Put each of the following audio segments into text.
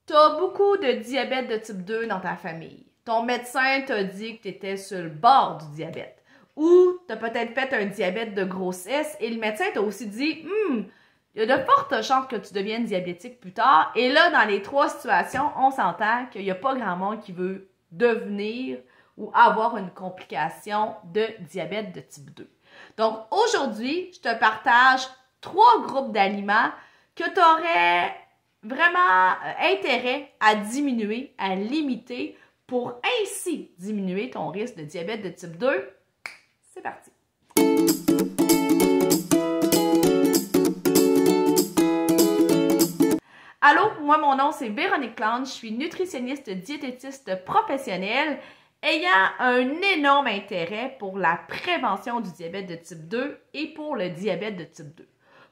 Tu as beaucoup de diabète de type 2 dans ta famille. Ton médecin t'a dit que tu étais sur le bord du diabète. Ou tu as peut-être fait un diabète de grossesse et le médecin t'a aussi dit il y a de fortes chances que tu deviennes diabétique plus tard. Et là, dans les trois situations, on s'entend qu'il n'y a pas grand monde qui veut devenir ou avoir une complication de diabète de type 2. Donc, aujourd'hui, je te partage 3 groupes d'aliments que tu aurais vraiment intérêt à diminuer, à limiter pour ainsi diminuer ton risque de diabète de type 2. C'est parti! Allô, moi mon nom c'est Véronique Plante, je suis nutritionniste diététiste professionnelle ayant un énorme intérêt pour la prévention du diabète de type 2 et pour le diabète de type 2.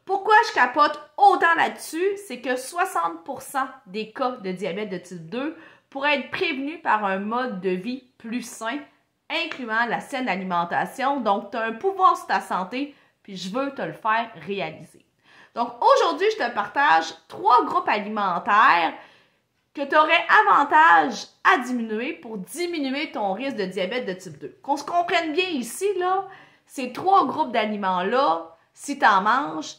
Pourquoi je capote autant là-dessus? C'est que 60% des cas de diabète de type 2 pourraient être prévenus par un mode de vie plus sain, incluant la saine alimentation. Donc, tu as un pouvoir sur ta santé, puis je veux te le faire réaliser. Donc, aujourd'hui, je te partage 3 groupes alimentaires que tu aurais avantage à diminuer pour diminuer ton risque de diabète de type 2. Qu'on se comprenne bien ici, là, ces 3 groupes d'aliments-là, si tu en manges,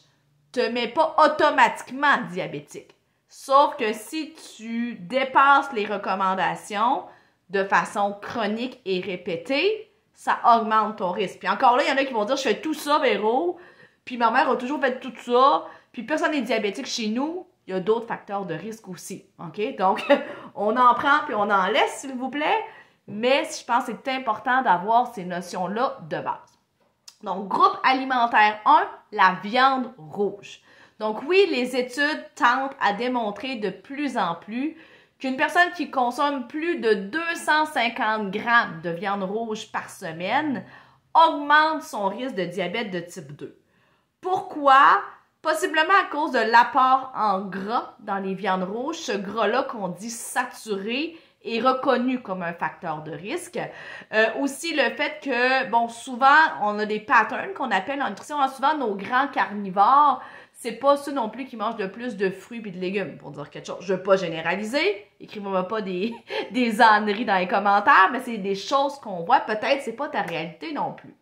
te mets pas automatiquement diabétique. Sauf que si tu dépasses les recommandations de façon chronique et répétée, ça augmente ton risque. Puis encore là, il y en a qui vont dire « Je fais tout ça, Véro, puis ma mère a toujours fait tout ça, puis personne n'est diabétique chez nous. » Il y a d'autres facteurs de risque aussi. OK? Donc, on en prend puis on en laisse, s'il vous plaît. Mais je pense que c'est important d'avoir ces notions-là de base. Donc, groupe alimentaire 1, la viande rouge. Donc oui, les études tentent à démontrer de plus en plus qu'une personne qui consomme plus de 250 grammes de viande rouge par semaine augmente son risque de diabète de type 2. Pourquoi? Possiblement à cause de l'apport en gras dans les viandes rouges. Ce gras-là qu'on dit saturé est reconnu comme un facteur de risque. Aussi le fait que, bon, souvent, on a des patterns qu'on appelle en nutrition. Souvent, nos grands carnivores, c'est pas ceux non plus qui mangent le plus de fruits et de légumes, pour dire quelque chose. Je veux pas généraliser. Écrivez-moi pas des âneries dans les commentaires, mais c'est des choses qu'on voit. Peut-être c'est pas ta réalité non plus.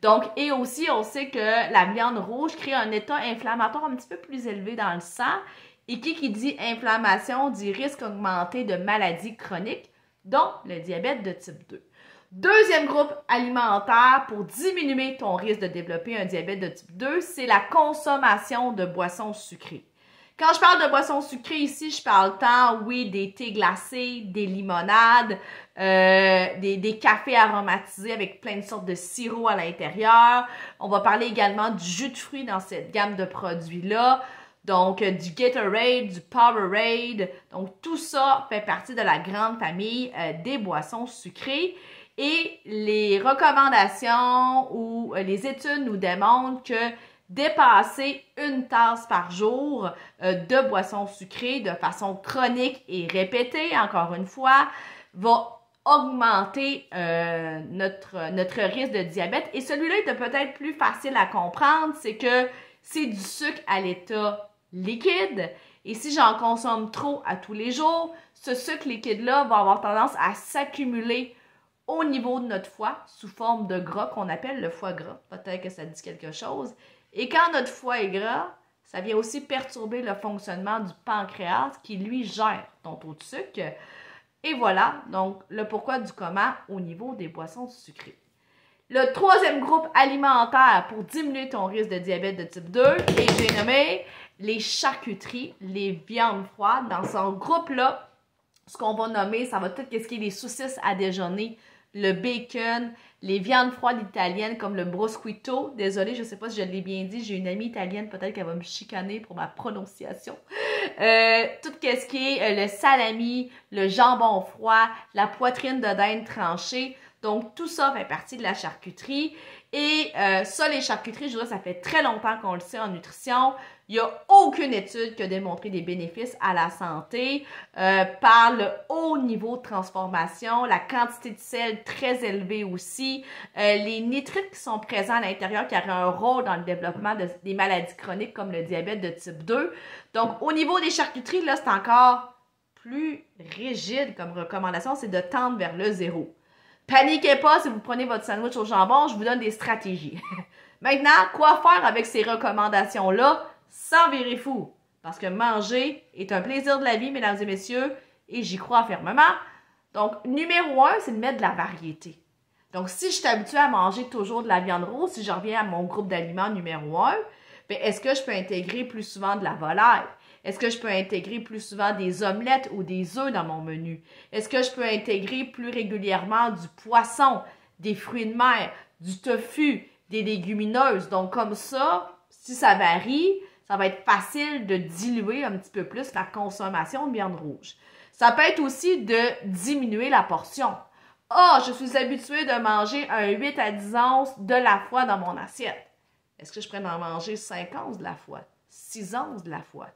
Donc, et aussi, on sait que la viande rouge crée un état inflammatoire un petit peu plus élevé dans le sang. Et qui dit inflammation dit risque augmenté de maladies chroniques, dont le diabète de type 2. Deuxième groupe alimentaire pour diminuer ton risque de développer un diabète de type 2, c'est la consommation de boissons sucrées. Quand je parle de boissons sucrées ici, je parle tant, oui, des thés glacés, des limonades, des cafés aromatisés avec plein de sortes de sirops à l'intérieur. On va parler également du jus de fruits dans cette gamme de produits-là. Donc, du Gatorade, du Powerade. Donc, tout ça fait partie de la grande famille des boissons sucrées. Et les recommandations ou les études nous démontrent que dépasser une tasse par jour de boissons sucrées de façon chronique et répétée, encore une fois, va augmenter notre risque de diabète. Et celui-là est peut-être plus facile à comprendre, c'est que c'est du sucre à l'état liquide. Et si j'en consomme trop à tous les jours, ce sucre liquide-là va avoir tendance à s'accumuler au niveau de notre foie sous forme de gras qu'on appelle le foie gras. Peut-être que ça dit quelque chose. Et quand notre foie est gras, ça vient aussi perturber le fonctionnement du pancréas qui, lui, gère ton taux de sucre. Et voilà, donc le pourquoi du comment au niveau des boissons sucrées. Le troisième groupe alimentaire pour diminuer ton risque de diabète de type 2, et j'ai nommé les charcuteries, les viandes froides. Dans ce groupe-là, ce qu'on va nommer, ça va tout ce qui est les saucisses à déjeuner, le bacon, les viandes froides italiennes comme le prosciutto. Désolée, je ne sais pas si je l'ai bien dit, j'ai une amie italienne, peut-être qu'elle va me chicaner pour ma prononciation. Tout ce qui est le salami, le jambon froid, la poitrine de dinde tranchée. Donc, tout ça fait partie de la charcuterie. Et ça, les charcuteries, je dirais, ça fait très longtemps qu'on le sait en nutrition. Il n'y a aucune étude qui a démontré des bénéfices à la santé par le haut niveau de transformation, la quantité de sel très élevée aussi, les nitrites qui sont présents à l'intérieur qui auraient un rôle dans le développement des maladies chroniques comme le diabète de type 2. Donc, au niveau des charcuteries, là, c'est encore plus rigide comme recommandation, c'est de tendre vers le 0. Paniquez pas si vous prenez votre sandwich au jambon, je vous donne des stratégies. Maintenant, quoi faire avec ces recommandations-là sans virer fou? Parce que manger est un plaisir de la vie, mesdames et messieurs, et j'y crois fermement. Donc, numéro 1, c'est de mettre de la variété. Donc, si je suis habituée à manger toujours de la viande rouge, si je reviens à mon groupe d'aliments numéro 1, bien, est-ce que je peux intégrer plus souvent de la volaille? Est-ce que je peux intégrer plus souvent des omelettes ou des œufs dans mon menu? Est-ce que je peux intégrer plus régulièrement du poisson, des fruits de mer, du tofu, des légumineuses? Donc, comme ça, si ça varie, ça va être facile de diluer un petit peu plus la consommation de viande rouge. Ça peut être aussi de diminuer la portion. Ah, je suis habituée de manger un 8 à 10 onces de la fois dans mon assiette. Est-ce que je pourrais en manger 5 onces de la fois? 6 onces de la fois?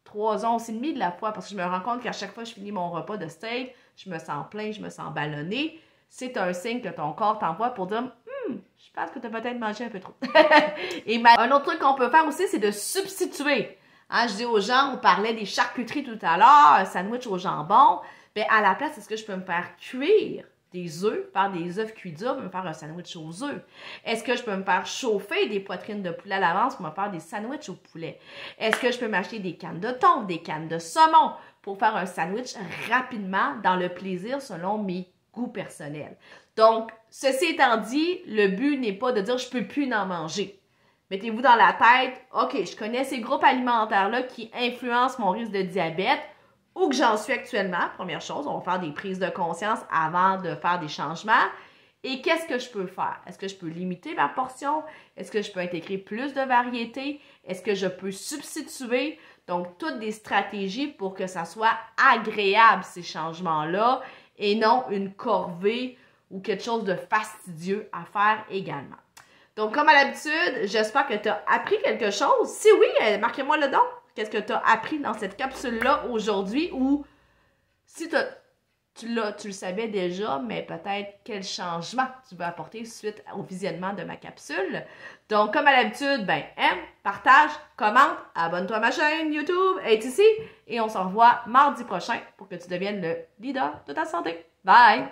3 onces et demie de la fois? Parce que je me rends compte qu'à chaque fois que je finis mon repas de steak, je me sens plein, je me sens ballonné. C'est un signe que ton corps t'envoie pour dire je pense que tu as peut-être mangé un peu trop. Et un autre truc qu'on peut faire aussi, c'est de substituer. Hein, je dis aux gens, on parlait des charcuteries tout à l'heure, un sandwich au jambon. Bien, à la place, est-ce que je peux me faire cuire des œufs, faire des œufs cuits durs, me faire un sandwich aux œufs? Est-ce que je peux me faire chauffer des poitrines de poulet à l'avance pour me faire des sandwichs au poulet? Est-ce que je peux m'acheter des cannes de thon, des cannes de saumon pour faire un sandwich rapidement dans le plaisir selon mes goûts personnels? Donc, ceci étant dit, le but n'est pas de dire je peux plus en manger. Mettez-vous dans la tête, OK, je connais ces groupes alimentaires-là qui influencent mon risque de diabète, où que j'en suis actuellement. Première chose, on va faire des prises de conscience avant de faire des changements. Et qu'est-ce que je peux faire? Est-ce que je peux limiter ma portion? Est-ce que je peux intégrer plus de variété? Est-ce que je peux substituer? Donc, toutes des stratégies pour que ça soit agréable, ces changements-là, et non une corvée ou quelque chose de fastidieux à faire également. Donc, comme à l'habitude, j'espère que tu as appris quelque chose. Si oui, marquez-moi le don. Qu'est-ce que tu as appris dans cette capsule-là aujourd'hui? Ou si tu le savais déjà, mais peut-être quel changement tu veux apporter suite au visionnement de ma capsule. Donc, comme à l'habitude, ben, aime, partage, commente, abonne-toi à ma chaîne YouTube, est ici. Et on se revoit mardi prochain pour que tu deviennes le leader de ta santé. Bye!